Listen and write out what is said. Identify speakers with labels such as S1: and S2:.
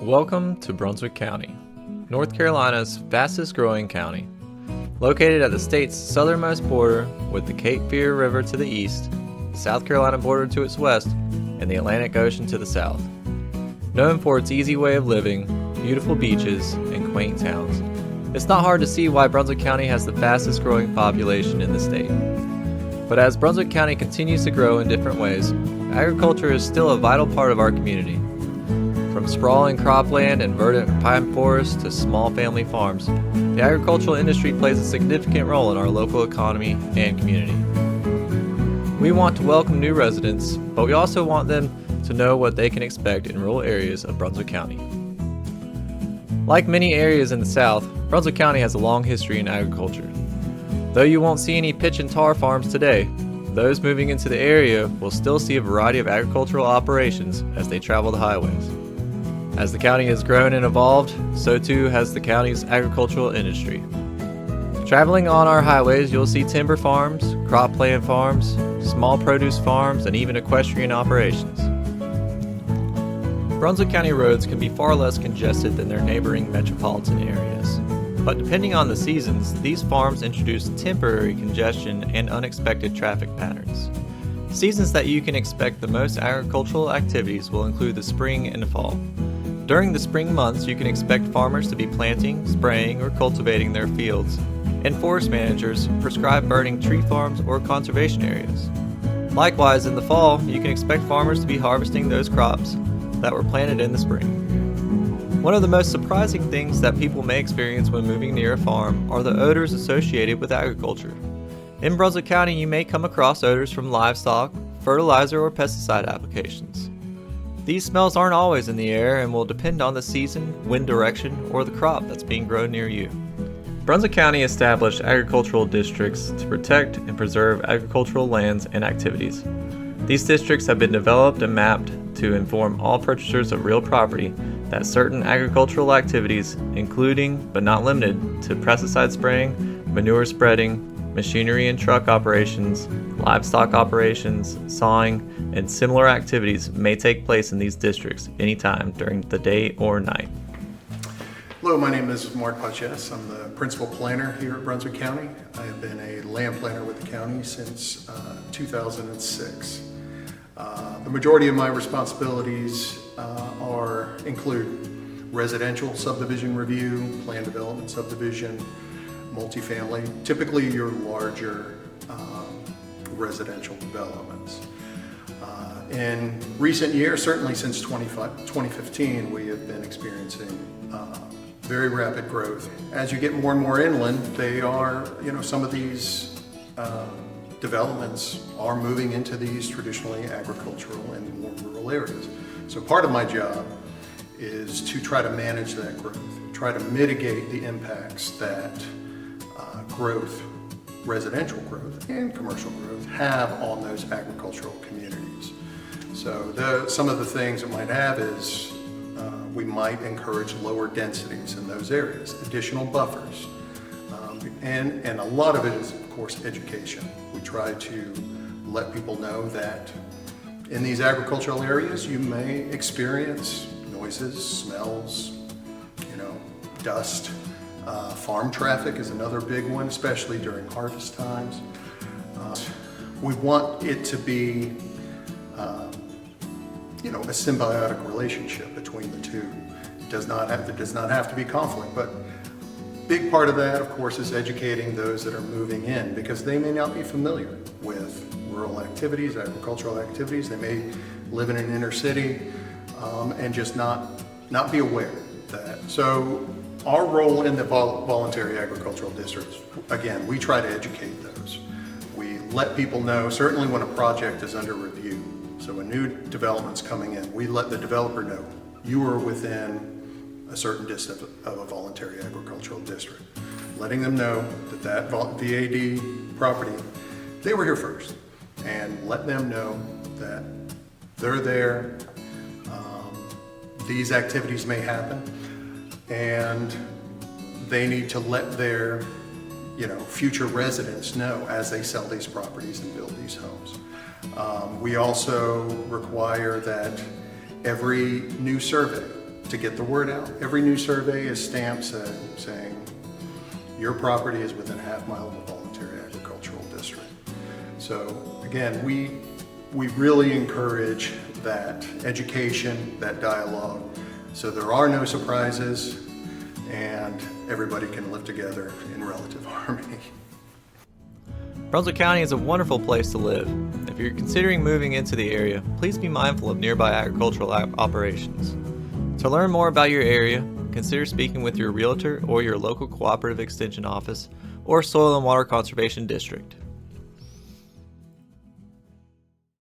S1: Welcome to Brunswick County, North Carolina's fastest growing county. Located at the state's southernmost border with the Cape Fear River to the east, the South Carolina border to its west, and the Atlantic Ocean to the south. Known for its easy way of living, beautiful beaches, and quaint towns, it's not hard to see why Brunswick County has the fastest growing population in the state. But as Brunswick County continues to grow in different ways, agriculture is still a vital part of our community. From sprawling cropland and verdant pine forests to small family farms, the agricultural industry plays a significant role in our local economy and community. We want to welcome new residents, but we also want them to know what they can expect in rural areas of Brunswick County. Like many areas in the South, Brunswick County has a long history in agriculture. Though you won't see any pitch and tar farms today, those moving into the area will still see a variety of agricultural operations as they travel the highways. As the county has grown and evolved, so too has the county's agricultural industry. Traveling on our highways, you'll see timber farms, cropland farms, small produce farms, and even equestrian operations. Brunswick County roads can be far less congested than their neighboring metropolitan areas. But depending on the seasons, these farms introduce temporary congestion and unexpected traffic patterns. Seasons that you can expect the most agricultural activities will include the spring and the fall. During the spring months, you can expect farmers to be planting, spraying, or cultivating their fields, and forest managers prescribe burning tree farms or conservation areas. Likewise, in the fall, you can expect farmers to be harvesting those crops that were planted in the spring. One of the most surprising things that people may experience when moving near a farm are the odors associated with agriculture. In Brunswick County, you may come across odors from livestock, fertilizer, or pesticide applications. These smells aren't always in the air and will depend on the season, wind direction, or the crop that's being grown near you. Brunswick County established agricultural districts to protect and preserve agricultural lands and activities. These districts have been developed and mapped to inform all purchasers of real property that certain agricultural activities, including but not limited to pesticide spraying, manure spreading, machinery and truck operations, livestock operations, sawing, and similar activities may take place in these districts anytime during the day or night.
S2: Hello, my name is Mark Paches. I'm the principal planner here at Brunswick County. I have been a land planner with the county since 2006. The majority of my responsibilities include residential subdivision review, plan development subdivision, multifamily, typically your larger residential developments. In recent years, certainly since 2015, we have been experiencing very rapid growth. As you get more and more inland, some of these developments are moving into these traditionally agricultural and more rural areas. So part of my job is to try to manage that growth, try to mitigate the impacts that growth, residential growth and commercial growth have on those agricultural communities. So some of the things it might have is we might encourage lower densities in those areas, additional buffers, and a lot of it is, of course, education. We try to let people know that in these agricultural areas you may experience noises, smells, dust. Farm traffic is another big one, especially during harvest times. We want it to be a symbiotic relationship between the two. There does not have to be conflict, but big part of that, of course, is educating those that are moving in because they may not be familiar with rural activities, agricultural activities. They may live in an inner city and just not be aware of that. So our role in the voluntary agricultural districts, again, we try to educate those. We let people know, certainly when a project is under review, so a new development's coming in, we let the developer know you are within a certain distance of a voluntary agricultural district. Letting them know that VAD property, they were here first, and let them know that they're there, these activities may happen, and they need to let their future residents know as they sell these properties and build these homes. We also require that every new survey to get the word out. Every new survey is stamped saying your property is within a half-mile of a voluntary agricultural district. So again, we really encourage that education, that dialogue, so there are no surprises and everybody can live together in relative harmony.
S1: Brunswick County is a wonderful place to live. If you're considering moving into the area, please be mindful of nearby agricultural operations. To learn more about your area, consider speaking with your realtor or your local cooperative extension office or soil and water conservation district.